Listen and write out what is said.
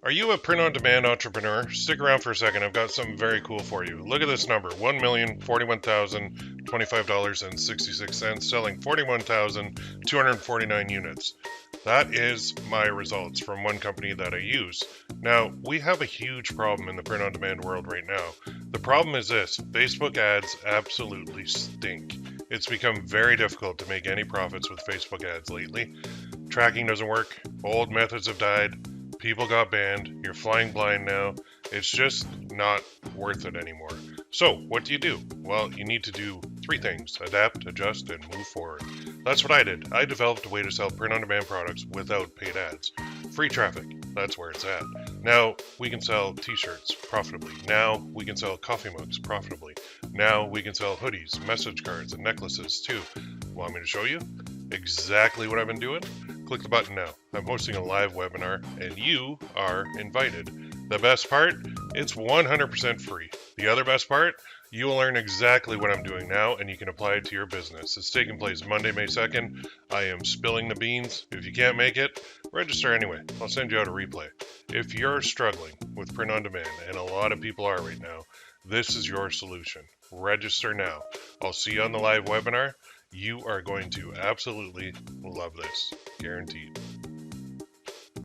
Are you a print-on-demand entrepreneur? Stick around for a second. I've got something very cool for you. Look at this number, $1,041,025.66, selling 41,249 units. That is my results from one company that I use. Now, we have a huge problem in the print-on-demand world right now. The problem is this: Facebook ads absolutely stink. It's become very difficult to make any profits with Facebook ads lately. Tracking doesn't work. Old methods have died. People got banned. You're flying blind now. It's just not worth it anymore. So what do? Well, you need to do three things: adapt, adjust, and move forward. That's what I did. I developed a way to sell print-on-demand products without paid ads. Free traffic. That's where it's at. Now we can sell t-shirts profitably. Now we can sell coffee mugs profitably. Now we can sell hoodies, message cards, and necklaces too. Want me to show you exactly what I've been doing? Click the button now. I'm hosting a live webinar and you are invited. The best part, it's 100% free. The other best part, you will learn exactly what I'm doing now and you can apply it to your business. It's taking place Monday, May 2nd. I am spilling the beans. If you can't make it, register anyway. I'll send you out a replay. If you're struggling with print on demand, and a lot of people are right now, this is your solution. Register now. I'll see you on the live webinar. You are going to absolutely love this. Guaranteed.